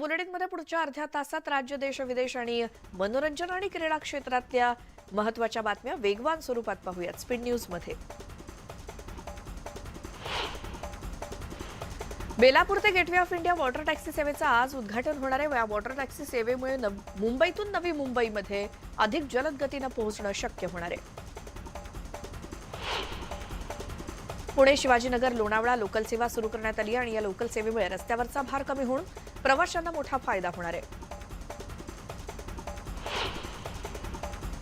बुलेटिनमध्ये पुढच्या अर्ध्या तासात राज्य, देश, विदेश आणि मनोरंजन आणि क्रीडा क्षेत्रातल्या महत्त्वाच्या बातम्या वेगवान स्वरूपात पाहूयात स्पीड न्यूज मध्ये। बेलापूर ते gateway of India water taxi सेवेचं आज उद्घाटन होणार आहे। या वॉटर टॅक्सी सेवेमुळे मुंबईतून नवी मुंबईमध्ये अधिक जलद गतीने पोहोचणं शक्य होणार आहे। पुणे, शिवाजीनगर, लोणावळा लोकल सेवा सुरू करण्यात आली आणि या लोकल सेवेमुळे रस्त्यावरचा भार कमी होऊन प्रवाशांना मोठा फायदा होणार आहे।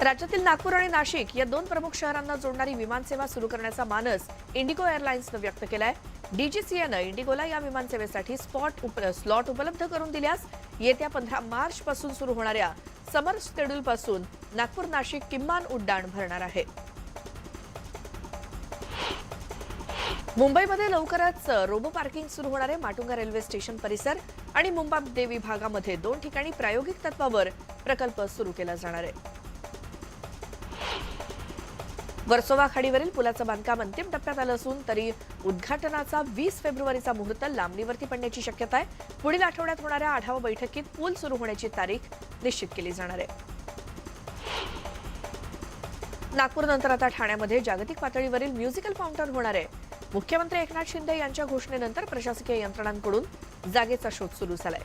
राज्यातील नागपूर आणि नाशिक या दोन प्रमुख शहरांना जोडणारी विमानसेवा सुरू करण्याचा मानस इंडिगो एअरलाइन्सने व्यक्त केलाय। डीजीसीएने इंडिगोला या विमानसेवेसाठी स्लॉट उपलब्ध करून दिल्यास येत्या 15 मार्च पासून सुरू होणाऱ्या समर शेड्यूल पासून नागपूर नाशिक किमान उड्डाण भरणार आहे। मुंबईमध्ये लवकरच रोबो पार्किंग सुरू होणार आहे। माटुंगा रेल्वे स्टेशन परिसर आणि मुंबादेवी भागामध्ये 2 ठिकाणी प्रायोगिक तत्वावर प्रकल्प सुरू केला जाणार आहे। वर्सोवा खाडीवरील पुलाचं बांधकाम अंतिम टप्प्यात आलं असून तरी उद्घाटनाचा 20 फेब्रुवारीचा मुहूर्त लांबणीवरती पडण्याची शक्यता आहे। पुढील आठवड्यात होणाऱ्या आढावा बैठकीत पूल सुरू होण्याची तारीख निश्चित केली जाणार आहे। नागपूरनंतर आता ठाण्यामध्ये जागतिक पातळीवरील म्युझिकल फाउंटन होणार आहे। मुख्यमंत्री एकनाथ शिंदे यांच्या घोषणेनंतर प्रशासकीय यंत्रणांकडून जागेचा शोध सुरू झालाय।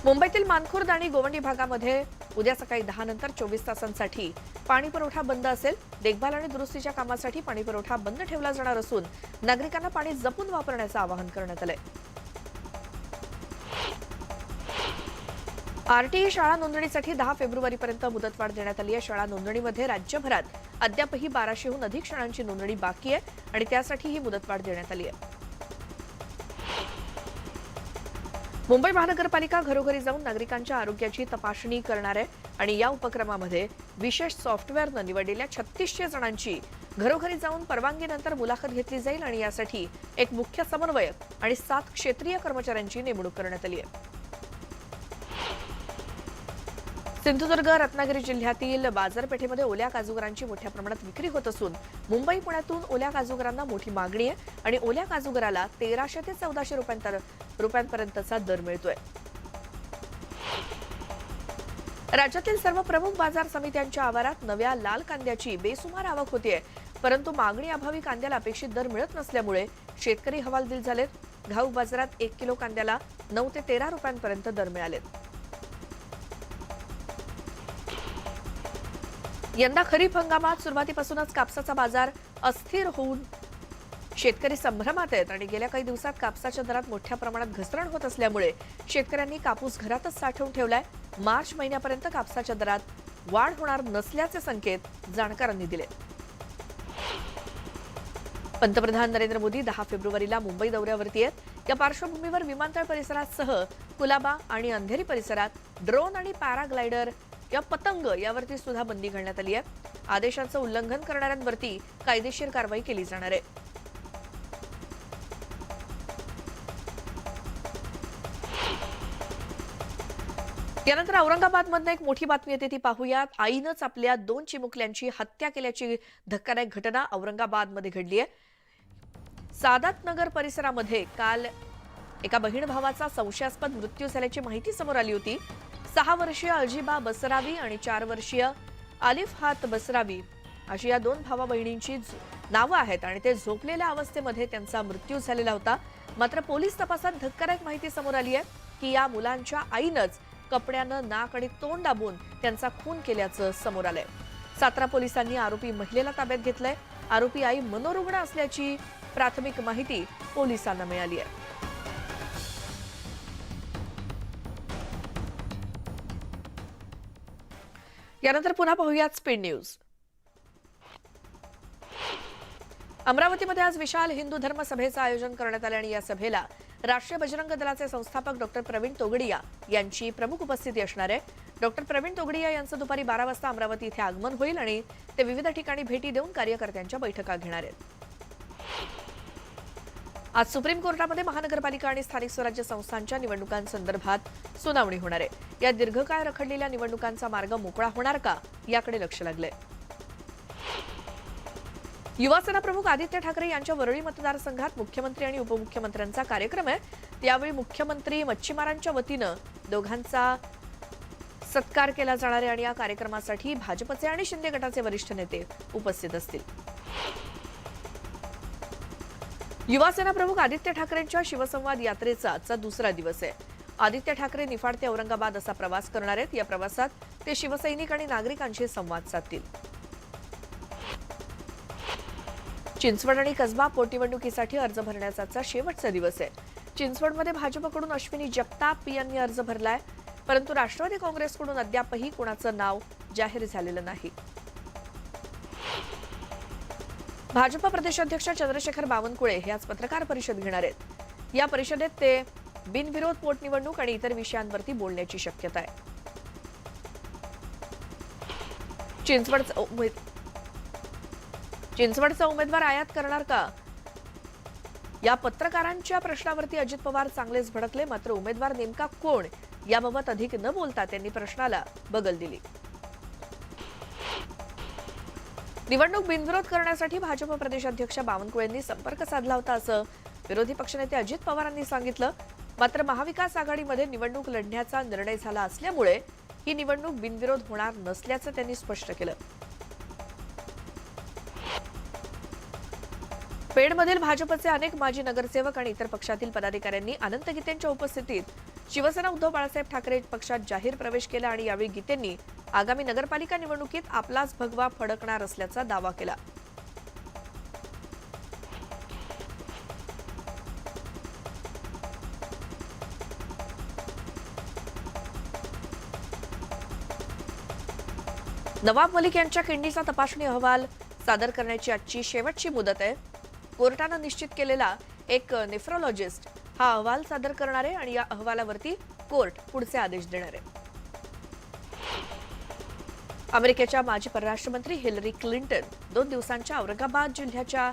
मुंबईतील मानखुर्द आणि गोवंडी भागामध्ये उद्या सकाळी 10 नंतर 24 तासांसाठी पाणी पुरवठा बंद असेल। देखभाल आणि दुरुस्तीच्या कामासाठी पाणी पुरवठा बंद ठेवला जाणार असून नागरिकांना पाणी जपून वापरण्याचं आवाहन करण्यात आलंय। आरटीई शाळा नोंदणीसाठी 10 फेब्रुवारीपर्यंत मुदतवाढ देण्यात आली आहे। शाळा नोंदणीमध्ये राज्यभरात अद्यापही 1200हून अधिक शाळांची नोंदणी बाकी आहे आणि त्यासाठी ही मुदतवाढ देण्यात आली आहे। मुंबई महानगरपालिका घरोघरी जाऊन नागरिकांच्या आरोग्याची तपासणी करणार आहे आणि या उपक्रमामध्ये विशेष सॉफ्टवेअरनं निवडलेल्या 3600 जणांची घरोघरी जाऊन परवानगीनंतर मुलाखत घेतली जाईल आणि यासाठी एक मुख्य समन्वयक आणि 7 क्षेत्रीय कर्मचाऱ्यांची नेमणूक करण्यात आली आहे। सिंधुदुर्ग, रत्नागिरी जिल्ह्यातील बाजारपेठेमध्ये ओल्या काजूगरांची मोठ्या प्रमाणात विक्री होत असून मुंबई, पुण्यातून ओल्या काजूगरांना मोठी मागणी आहे आणि ओल्या काजूगराला 1300 ते 1400 रुपयांपर्यंतचा दर मिळतोय। राज्यातील सर्व प्रमुख बाजार समित्यांच्या आवारात नव्या लाल कांद्याची बेसुमार आवक होतीये, परंतु मागणी अभावी कांद्याला अपेक्षित दर मिळत नसल्यामुळे शेतकरी हवालदिल झालेत। घाऊक बाजारात 1 किलो कांद्याला 9 ते 13 रुपयांपर्यंत दर मिळालेत। यंदा खरीप हंगामात सुरुवातीपासूनच कापसाचा बाजार अस्थिर होऊन शेतकरी संभ्रमात आहेत आणि गेल्या काही दिवसात कापसाच्या दरात मोठ्या प्रमाणात घसरण होत असल्यामुळे शेतकऱ्यांनी कापूस घरातच साठवून ठेवलाय। मार्च महिन्यापर्यंत कापसाच्या दरात वाढ होणार नसल्याचे संकेत जाणकारांनी दिले। पंतप्रधान नरेंद्र मोदी 10 फेब्रुवारीला मुंबई दौऱ्यावरती आहेत। या पार्श्वभूमीवर विमानतळ परिसरासह कुलाबा आणि अंधेरी परिसरात ड्रोन आणि पॅराग्लायडर या पतंग यावरती सुद्धा बंदी घालण्यात आली आहे। आदेशाचं उल्लंघन करणाऱ्यांवरती कायदेशीर कारवाई केली जाणार आहे। यानंतर औरंगाबादमधून एक मोठी बातमी येते ती पाहूयात। आईनंच आपल्या 2 चिमुकल्यांची हत्या केल्याची धक्कादायक घटना औरंगाबादमध्ये घडली आहे। सादात नगर परिसरामध्ये काल एका बहीण भावाचा संशयास्पद मृत्यू झाल्याची माहिती समोर आली होती। 6 वर्षीय अजिबा बसरावी आणि 4 वर्षीय आलिफहात बसरावी अशी या 2 भावा बहिणींची नावं आहेत आणि ते झोपलेल्या अवस्थेमध्ये त्यांचा मृत्यू झालेला होता। मात्र पोलीस तपासात धक्कादायक माहिती समोर आली आहे की या मुलांच्या आईनंच कपड्यानं नाक आणि तोंड दाबून त्यांचा खून केल्याचं समोर आलंय। सातारा पोलिसांनी आरोपी महिलेला ताब्यात घेतलंय। आरोपी आई मनोरुग्ण असल्याची प्राथमिक माहिती पोलिसांना मिळाली आहे। यानंतर पुन्हा पाहूयात स्पीड न्यूज। अमरावतीमध्ये आज विशाल हिंदू धर्म सभेचं आयोजन करण्यात आलं आणि या सभेला राष्ट्रीय बजरंग दलाचे संस्थापक डॉक्टर प्रवीण तोगडिया यांची प्रमुख उपस्थिती असणार आहे। डॉक्टर प्रवीण तोगडिया यांचं दुपारी 12 वाजता अमरावती इथे आगमन होईल आणि ते विविध ठिकाणी भेटी देऊन कार्यकर्त्यांच्या बैठका घेणार आहेत। आज सुप्रीम कोर्टामध्ये महानगरपालिका आणि स्थानिक स्वराज्य संस्थांच्या निवडणुकांसंदर्भात सुनावणी होणार आहे। या दीर्घकाळ रखडलेल्या निवडणुकांचा मार्ग मोकळा होणार का याकडे लक्ष लागलंय। युवासेना प्रमुख आदित्य ठाकरे यांच्या वरळी मतदारसंघात मुख्यमंत्री आणि उपमुख्यमंत्र्यांचा कार्यक्रम आहे। त्यावेळी मुख्यमंत्री मच्छीमारांच्या वतीनं दोघांचा सत्कार केला जाणार आहे आणि या कार्यक्रमासाठी भाजपचे आणि शिंदे गटाचे वरिष्ठ नेते उपस्थित असतील। युवासेना प्रमुख आदित्य ठाकरेंच्या शिवसंवाद यात्रेचा आजचा दुसरा दिवस आहे। आदित्य ठाकरे निफाड ते औरंगाबाद असा प्रवास करणार आहेत। या प्रवासात ते शिवसैनिक आणि नागरिकांशी संवाद साधतील। चिंचवड आणि कसबा पोटनिवडणुकीसाठी अर्ज भरण्याचा शेवटचा दिवस आहे। चिंचवडमध्ये भाजपकडून अश्विनी जगताप यांनी अर्ज भरलाय, परंतु राष्ट्रवादी काँग्रेसकडून अद्यापही कोणाचं नाव जाहीर झालेलं नाही। भाजप प्रदेशाध्यक्ष चंद्रशेखर बावनकुळे हे आज पत्रकार परिषद घेणार आहेत। या परिषदेत ते बिनविरोध पोटनिवडणूक आणि इतर विषयांवरती बोलण्याची शक्यता आहे। चिंचवडचा उमेदवार आयात करणार का, या पत्रकारांच्या प्रश्नावरती अजित पवार चांगलेच भडकले। मात्र उमेदवार नेमका कोण याबाबत अधिक न बोलता त्यांनी प्रश्नाला बगल दिली। निवडणूक बिनविरोध करण्यासाठी भाजप प्रदेशाध्यक्ष बावनकुळेंनी संपर्क साधला होता असं विरोधी पक्षनेते अजित पवारांनी सांगितलं। मात्र महाविकास आघाडीमध्ये निवडणूक लढण्याचा निर्णय झाला असल्यामुळे ही निवडणूक बिनविरोध होणार नसल्याचं त्यांनी स्पष्ट केलं। पेडमधील भाजपचे अनेक माजी नगरसेवक आणि इतर पक्षातील पदाधिकाऱ्यांनी अनंत गीतेंच्या उपस्थितीत शिवसेना उद्धव बाळासाहेब ठाकरे पक्षात जाहीर प्रवेश केला आणि यावेळी गीतेंनी आगामी नगरपालिका निवडणुकीत आपलाच भगवा फडकणार असल्याचा दावा केला। नवाब मलिक यांच्या किडनीचा तपासणी अहवाल सादर करण्याची आजची शेवटची मुदत आहे। कोर्टाने निश्चित केलेला एक नेफ्रोलॉजिस्ट हा अहवाल सादर करणार आहे आणि या अहवालावरती कोर्ट पुढचे आदेश देणार आहे। अमेरिकेच्या माजी परराष्ट्र मंत्री हिलरी क्लिंटन 2 दिवसांच्या औरंगाबाद जिल्ह्याच्या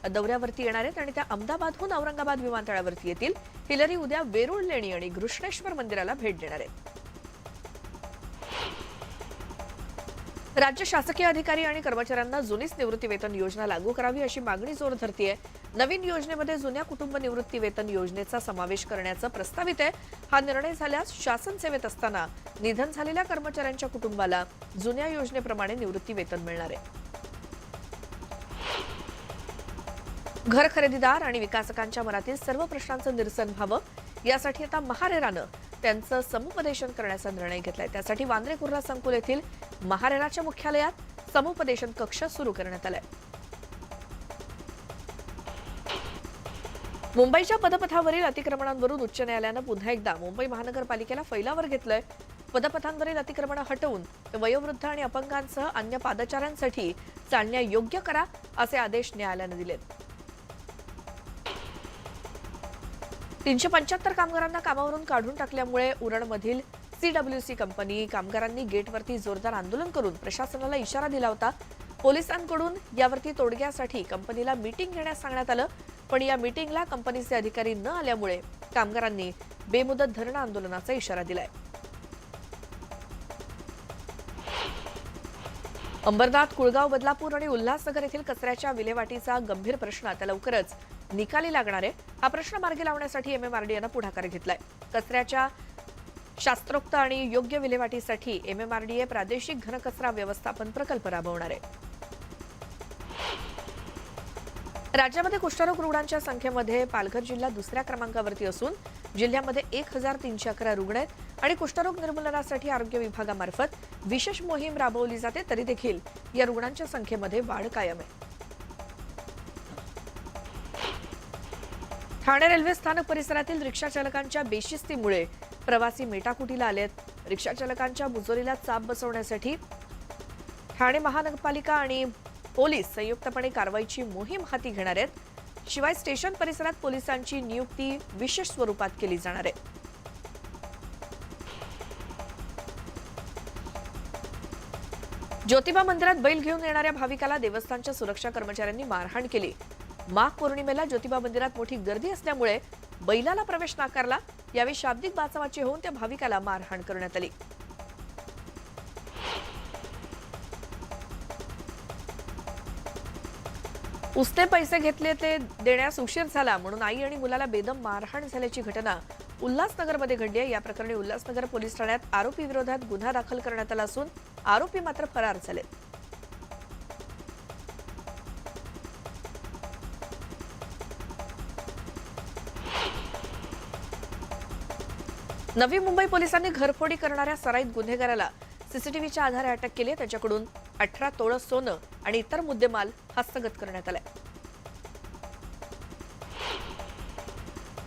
दौऱ्यावरती येणार आहेत आणि त्या अहमदाबादहून औरंगाबाद विमानतळावरती येतील। हिलरी उद्या वेरूळ लेणी आणि घृष्णेश्वर मंदिराला भेट देणार आहेत। राज्य शासकीय अधिकारी आणि कर्मचाऱ्यांना जुनीच निवृत्ती वेतन योजना लागू करावी अशी मागणी जोर धरतेय। नवीन योजनेमध्ये जुन्या कुटुंब निवृत्ती वेतन योजनेचा समावेश करण्याचा प्रस्तावित आहे। हा निर्णय झाल्यास शासन सेवेत असताना निधन झालेल्या कर्मचाऱ्यांच्या कुटुंबाला जुन्या योजनेप्रमाणे निवृत्ती वेतन मिळणार आहे। घर खरेदीदार आणि विकासकांच्या मनातील सर्व प्रश्नांचं निरसन व्हावं यासाठी आता महारेरानं त्यांचं समुपदेशन करण्याचा निर्णय घेतलाय। त्यासाठी वांद्रे कुर्ला संकुल येथील महारेराच्या मुख्यालयात समुपदेशन कक्ष सुरू करण्यात आलाय। मुंबईच्या पदपथावरील अतिक्रमणांवरून उच्च न्यायालयानं पुन्हा एकदा मुंबई महानगरपालिकेला फैलावर घेतलंय। पदपथांवरील अतिक्रमणं हटवून वयोवृद्ध आणि अपंगांसह अन्य पादचाऱ्यांसाठी चालण्या योग्य करा असे आदेश न्यायालयानं दिलेत। 375 कामगारांना कामावरून काढून टाकल्यामुळे उरणमधील सीडब्ल्यूसी कंपनी कामगारांनी गेटवरती जोरदार आंदोलन करून प्रशासनाला इशारा दिला होता। पोलिसांकडून यावरती तोडग्यासाठी कंपनीला मीटिंग घेण्यास सांगण्यात आलं, पण या मीटिंगला कंपनीचे अधिकारी न आल्यामुळे कामगारांनी बेमुदत धरणं आंदोलनाचा इशारा दिलाय। अंबरनाथ, कुळगाव, बदलापूर आणि उल्हासनगर येथील कचऱ्याच्या विल्हेवाटीचा गंभीर प्रश्न आता लवकरच निकाली लागणार आहे। हा प्रश्न मार्गी लावण्यासाठी एमएमआरडीएनं पुढाकार घेतलाय। कचऱ्याच्या शास्त्रोक्त आणि योग्य विल्हेवाटीसाठी एमएमआरडीए प्रादेशिक घनकचरा व्यवस्थापन प्रकल्प राबवणार आहे। राज्यामध्ये कुष्ठरोग रुग्णांच्या संख्येमध्ये पालघर जिल्हा दुसऱ्या क्रमांकावरती असून जिल्ह्यामध्ये 1311 रुग्ण आहेत आणि कुष्ठरोग निर्मूलनासाठी आरोग्य विभागामार्फत विशेष मोहीम राबवली जाते, तरी देखील या रुग्णांच्या संख्येमध्ये वाढ कायम आहे। ठाणे रेल्वे स्थानक परिसरातील रिक्षा चालकांच्या बेशिस्तीमुळे प्रवासी मेटाकुटीला आलेत। रिक्षा चालकांच्या मुजोरीला चाप बसवण्यासाठी ठाणे महानगरपालिका आणि पोलीस संयुक्तपणे कारवाईची मोहीम हाती घेणार आहेत। शिवाय स्टेशन परिसरात पोलिसांची नियुक्ती विशेष स्वरूपात केली जाणार आहे। ज्योतिबा मंदिरात बैल घेऊन येणाऱ्या भाविकाला देवस्थानच्या सुरक्षा कर्मचाऱ्यांनी मारहाण केली। माघ पौर्णिमेला ज्योतिबा मंदिरात मोठी गर्दी असल्यामुळे बैलाला प्रवेश नाकारला। यावेळी शाब्दिक बाचाबाची होऊन त्या भाविकाला मारहाण करण्यात आली। उसने पैसे घेतले ते देण्यास उशीर झाला म्हणून आई आणि मुलाला बेदम मारहाण झाल्याची घटना उल्हासनगरमध्ये घडली आहे। या प्रकरणी उल्हासनगर पोलीस ठाण्यात आरोपी विरोधात गुन्हा दाखल करण्यात आला असून आरोपी मात्र फरार झाले। नवी मुंबई पोलिसांनी घरफोडी करणाऱ्या सराईत गुन्हेगाराला सीसीटीव्हीच्या आधारे अटक केली आहे। त्याच्याकडून 18 तोळे सोनं आणि इतर मुद्देमाल हस्तगत करण्यात आलाय।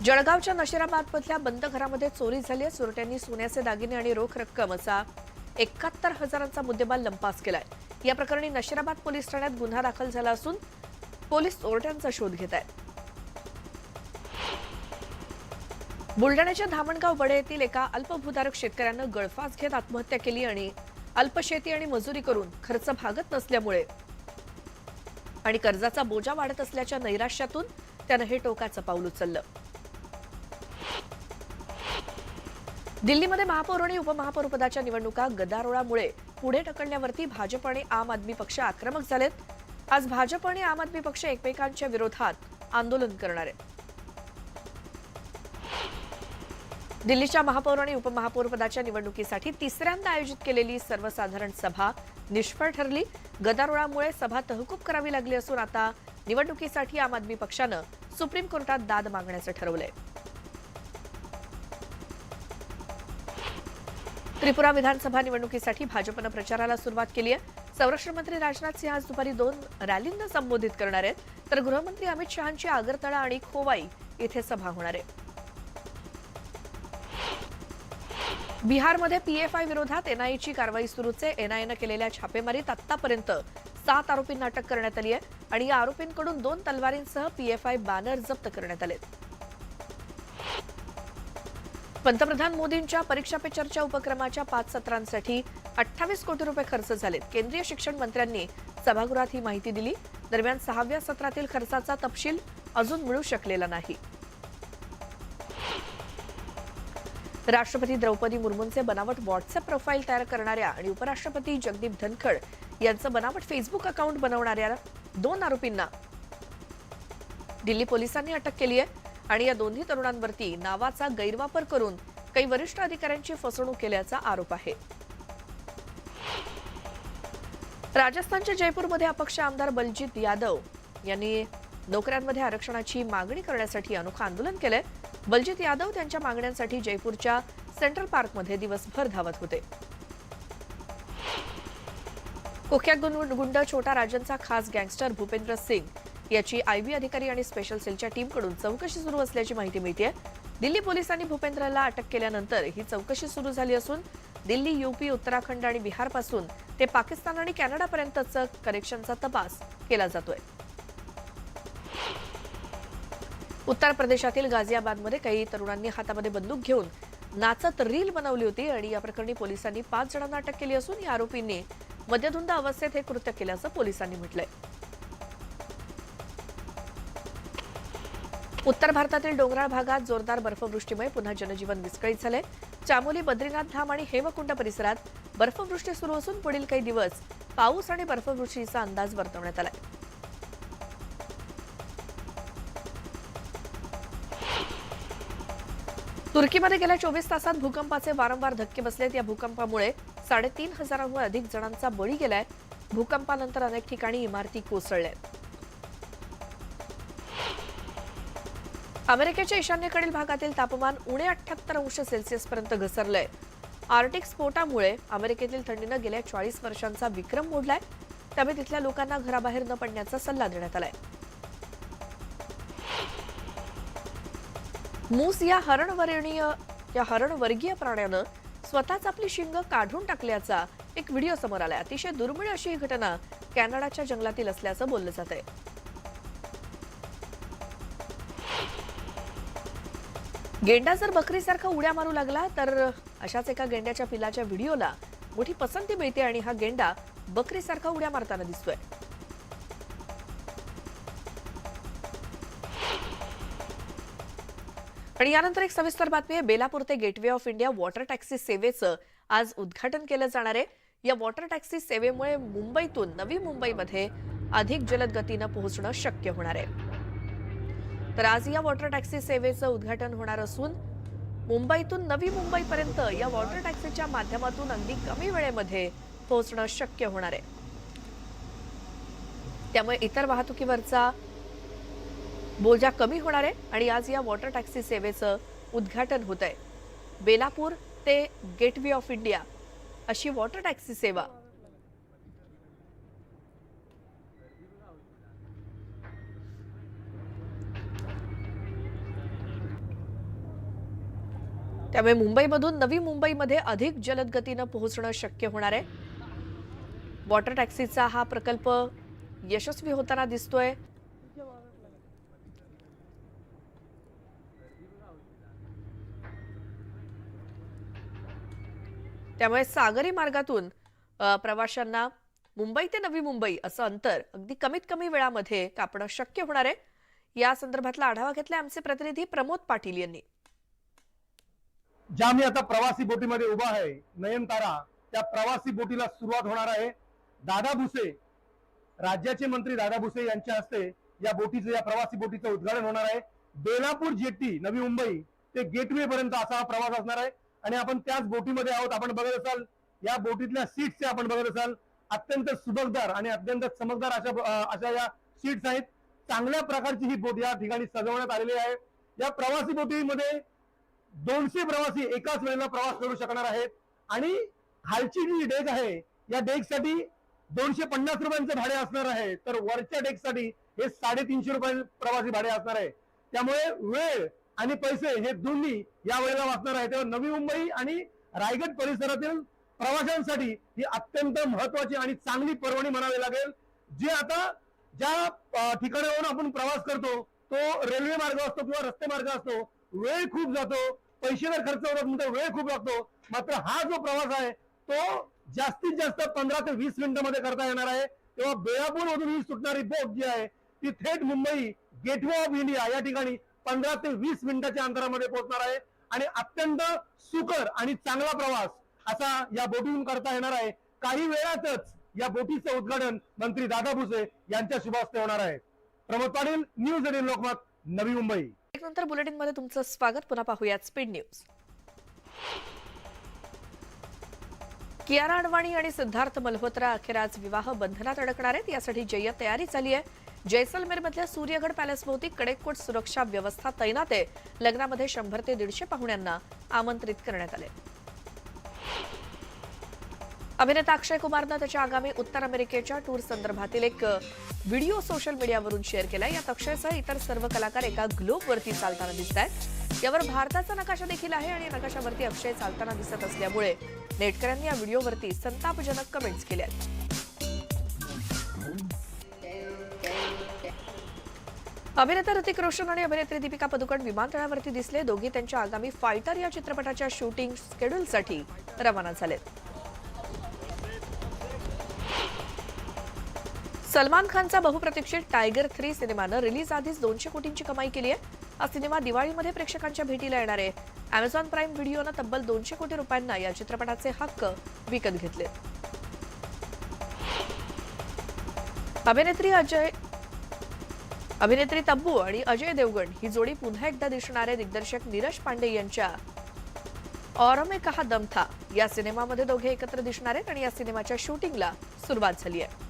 जळगावच्या नशिराबादमधल्या बंद घरामध्ये चोरी झाली आहे। चोरट्यांनी सोन्याचे दागिने आणि रोख रक्कम असा 71,000चा मुद्देमाल लंपास केलाय। या प्रकरणी नशिराबाद पोलीस ठाण्यात गुन्हा दाखल झाला असून पोलीस चोरट्यांचा शोध घेत आहेत। बुलढाण्याच्या धामणगाव बडे येथील एका अल्पभूधारक शेतकऱ्यानं गळफास घेत आत्महत्या केली आणि अल्पशेती आणि मजुरी करून खर्च भागत नसल्यामुळे आणि कर्जाचा बोजा वाढत असल्याच्या नैराश्यातून त्यानं हे टोकाचं पाऊल उचललं। दिल्लीमध्ये महापौर आणि उपमहापौर पदाच्या निवडणुका गदारोळामुळे पुढे ढकलण्यावरती भाजप आणि आम आदमी पक्ष आक्रमक झालेत। आज भाजप आणि आम आदमी पक्ष एकमेकांच्या विरोधात आंदोलन करणार आहेत। दिल्लीच्या महापौर आणि उपमहापौर पदाच्या निवडणुकीसाठी तिसऱ्यांदा आयोजित केलेली सर्वसाधारण सभा निष्फळ ठरली। गदारोळामुळे सभा तहकूब करावी लागली असून आता निवडणुकीसाठी आम आदमी पक्षानं सुप्रीम कोर्टात दाद मागण्याचं ठरवलंय। त्रिपुरा विधानसभा निवडणुकीसाठी भाजपनं प्रचाराला सुरुवात केली आहे। संरक्षण मंत्री राजनाथ सिंह आज दुपारी 2 रॅलींना संबोधित करणार आहेत, तर गृहमंत्री अमित शहांची आगरतळा आणि खोवाई इथे सभा होणार आहे। बिहारमध्ये पीएफआय विरोधात एनआयएची कारवाई सुरूच आहे। एनआयएनं केलेल्या छापेमारीत आतापर्यंत 7 आरोपींना अटक करण्यात आली आहे आणि या आरोपींकडून 2 तलवारींसह पीएफआय बॅनर जप्त करण्यात आले। पंतप्रधान मोदींच्या परीक्षा पे चर्चा उपक्रमाच्या 5 सत्रांसाठी 28 कोटी रुपये खर्च झालेत। केंद्रीय शिक्षण मंत्र्यांनी सभागृहात ही माहिती दिली। दरम्यान 6व्या सत्रातील खर्चाचा तपशील अजून मिळू शकलेला नाही। राष्ट्रपती द्रौपदी मुर्मूंचे बनावट व्हॉट्सअप प्रोफाईल तयार करणाऱ्या आणि उपराष्ट्रपती जगदीप धनखड यांचं बनावट फेसबुक अकाउंट बनवणाऱ्या 2 आरोपींना दिल्ली पोलिसांनी अटक केली आहे आणि या दोन्ही तरुणांवरती नावाचा गैरवापर करून काही वरिष्ठ अधिकाऱ्यांची फसवणूक केल्याचा आरोप आहे। राजस्थानच्या जयपूरमध्ये अपक्ष आमदार बलजीत यादव यांनी नोकऱ्यांमध्ये आरक्षणाची मागणी करण्यासाठी अनोखं आंदोलन केलंय। बलजीत यादव त्यांच्या मागण्यांसाठी जयपूरच्या सेंट्रल पार्कमध्ये दिवसभर धावत होते। कुख्यात गुंड छोटा राजनचा खास गँगस्टर भूपेंद्र सिंग याची आयबी अधिकारी आणि स्पेशल सेलच्या टीमकडून चौकशी सुरू असल्याची माहिती मिळते। दिल्ली पोलिसांनी भूपेंद्रला अटक केल्यानंतर ही चौकशी सुरू झाली असून दिल्ली, यूपी, उत्तराखंड आणि बिहारपासून ते पाकिस्तान आणि कॅनडापर्यंतचा कनेक्शनचा तपास केला जातोय। उत्तर प्रदेशातील गाझियाबादमध्ये काही तरुणांनी हातामध्ये बंदूक घेऊन नाचत रील बनवली होती आणि या प्रकरणी पोलिसांनी 5 जणांना अटक केली असून या आरोपींनी मद्यधुंद अवस्थेत हे कृत्य केल्याचं पोलिसांनी म्हटलंय। उत्तर भारतातील डोंगराळ भागात जोरदार बर्फवृष्टीमुळे पुन्हा जनजीवन विस्कळीत झालंय। चामोली, बद्रीनाथ धाम आणि हेमकुंड परिसरात बर्फवृष्टी सुरू असून पुढील काही दिवस पाऊस आणि बर्फवृष्टीचा अंदाज वर्तवण्यात आलाय। तुर्कीमध्ये गेल्या 24 तासात भूकंपाचे वारंवार धक्के बसलेत। या भूकंपामुळे 3,500हून अधिक जणांचा बळी गेलाय। भूकंपानंतर अनेक ठिकाणी इमारती कोसळल्यात। अमेरिकेच्या ईशान्येकडील भागातील तापमान उणे 78 अंश सेल्सिअस पर्यंत घसरलंय। आर्टिक स्फोटामुळे अमेरिकेतील थंडीनं गेल्या 40 वर्षांचा विक्रम मोडलाय। त्यामुळे तिथल्या लोकांना घराबाहेर न पडण्याचा सल्ला देण्यात आलाय। मूस या हरणवर्गीय प्राण्यानं स्वतःच आपली शिंग काढून टाकल्याचा एक व्हिडिओ समोर आलाय। अतिशय दुर्मिळ अशी ही घटना कॅनडाच्या जंगलातील असल्याचं बोललं जात आहे। गेंडा जर बकरीसारखा उड्या मारू लागला तर अशाच एका गेंड्याच्या पिलाच्या व्हिडिओला मोठी पसंती मिळते आणि हा गेंडा बकरीसारखा उड्या मारताना दिसतोय। आणि यानंतर एक सविस्तर बातमी आहे। बेलापूर ते gateway of India water taxi सेवेचं आज उद्घाटन केलं जाणार आहे। या वॉटर टॅक्सी सेवेमुळे मुंबईतून नवी मुंबईमध्ये अधिक जलद गतीनं पोहोचणं शक्य होणार आहे। तर आज या वॉटर टॅक्सी सेवेचं उद्घाटन होणार असून मुंबईतून नवी मुंबईपर्यंत या वॉटर टॅक्सीच्या माध्यमातून अगदी कमी वेळेमध्ये पोहोचणं शक्य होणार आहे। त्यामुळे इतर वाहतुकीवरचा बोजा कमी होणार आहे आणि आज या वॉटर टॅक्सी सेवेचं उद्घाटन होत आहे। बेलापूर ते गेटवे ऑफ इंडिया अशी वॉटर टॅक्सी सेवा त्यामुळे मुंबईमधून नवी मुंबईमध्ये अधिक जलद गतीनं पोहोचणं शक्य होणार आहे। वॉटर टॅक्सीचा हा प्रकल्प यशस्वी होताना दिसतोय। त्यामुळे सागरी मार्गातून प्रवाशांना मुंबई ते नवी मुंबई असं अंतर अगदी कमीत कमी वेळामध्ये कापणं शक्य होणार आहे। या संदर्भातला आढावा घेतला आमचे प्रतिनिधी प्रमोद पाटील यांनी। ज्या मी आता प्रवासी बोटीमध्ये उभा आहे नयनतारा, त्या प्रवासी बोटीला सुरुवात होणार आहे। दादा भुसे, राज्याचे मंत्री दादा भुसे यांच्या हस्ते या बोटीचं, या प्रवासी बोटीचं उद्घाटन होणार आहे। बेलापूर जेट्टी नवी मुंबई ते गेटवे पर्यंत असा हा प्रवास असणार आहे आणि आपण त्याच बोटीमध्ये आहोत। आपण बघत असाल या बोटीतल्या सीट्स आपण बघत असाल, अत्यंत सुबकदार आणि अत्यंत चमकदार अशा या सीट्स आहेत। चांगल्या प्रकारची ही बोट या ठिकाणी सजवण्यात आलेली आहे। या प्रवासी बोटीमध्ये 200 प्रवासी एकाच वेळेला प्रवास करू शकणार आहेत आणि खालची जी डेक आहे या डेकसाठी 250 रुपयांचे भाडे असणार आहे, तर वरच्या डेकसाठी हे 350 रुपये प्रवासी भाडे असणार आहे। त्यामुळे वेळ आणि पैसे हे दोन्ही या वेळेला वाचणार आहे। तेव्हा नवी मुंबई आणि रायगड परिसरातील प्रवाशांसाठी ही अत्यंत महत्वाची आणि चांगली पर्वणी म्हणावी लागेल। जे आता ज्या ठिकाणावरून आपण प्रवास करतो तो रेल्वे मार्ग असतो किंवा रस्ते मार्ग असतो, वेळ खूप जातो, पैसे जर खर्च होतात म्हणजे वेळ खूप लागतो। मात्र हा जो प्रवास आहे तो जास्तीत जास्त 15 ते 20 मिनिटांमध्ये करता येणार आहे। तेव्हा बेलापूर मधून ही सुटणारी बोट जी आहे ती थेट मुंबई गेटवे ऑफ इंडिया या ठिकाणी 15 ते 20 मिनिटाच्या अंतरामध्ये पोहोचणार आहे आणि अत्यंत सुकर आणि चांगला प्रवास असा या बोटीतून करता येणार आहे। काही वेळातच या बोटीचं उद्घाटन मंत्री दादा भुसे यांच्या शुभ हस्ते होणार आहे। प्रमोद पाटील, न्यूज 18 लोकमत, नवी मुंबई। नंतर बुलेटिन मध्ये तुमचं स्वागत। पुन्हा पाहूयात स्पीड न्यूज। कियारा अडवाणी आणि सिद्धार्थ मल्होत्रा अखेर आज विवाह बंधनात अडकणार आहेत। यासाठी जय्यत तयारी झाली आहे। जैसलमेर मधल्या सूर्यगड पॅलेस भोवती कडेकोट सुरक्षा व्यवस्था तैनात आहे। लग्नामध्ये 100 ते 150 पाहुण्यांना आमंत्रित करण्यात आले। अभिनेता अक्षय कुमारनं त्याच्या आगामी उत्तर अमेरिकेच्या टूर संदर्भातील एक व्हिडिओ सोशल मीडियावरून शेअर केलाय। यात अक्षयसह इतर सर्व कलाकार एका ग्लोबवरती चालताना दिसत आहेत। यावर भारताचा नकाशा देखील आहे आणि नकाशावरती अक्षय चालताना दिसत असल्यामुळे नेटकऱ्यांनी या व्हिडिओवरती संतापजनक कमेंट्स केल्या आहेत। अभिनेता ऋतिक रोशन आणि अभिनेत्री दीपिका पदुकोण विमानतळावरती दिसले। दोघी त्यांच्या आगामी फायटर या चित्रपटाच्या शूटिंग शेड्यूलसाठी रवाना झालेत। सलमान खानचा बहुप्रतीक्षित टायगर 3 सिनेमानं रिलीज आधीच 200 कोटींची कमाई केली आहे। हा सिनेमा दिवाळीमध्ये प्रेक्षकांच्या भेटीला येणार आहे। अमेझॉन प्राईम व्हिडिओनं तब्बल 200 कोटी रुपयांना या चित्रपटाचे हक्क विकत घेतले। अभिनेत्री तब्बू आणि अजय देवगण ही जोडी पुन्हा एकदा दिसणार आहे। दिग्दर्शक नीरज पांडे यांच्या और में कहा दम था या सिनेमामध्ये दोघे एकत्र दिसणार आहेत आणि या सिनेमाच्या शूटिंगला सुरुवात झाली आहे।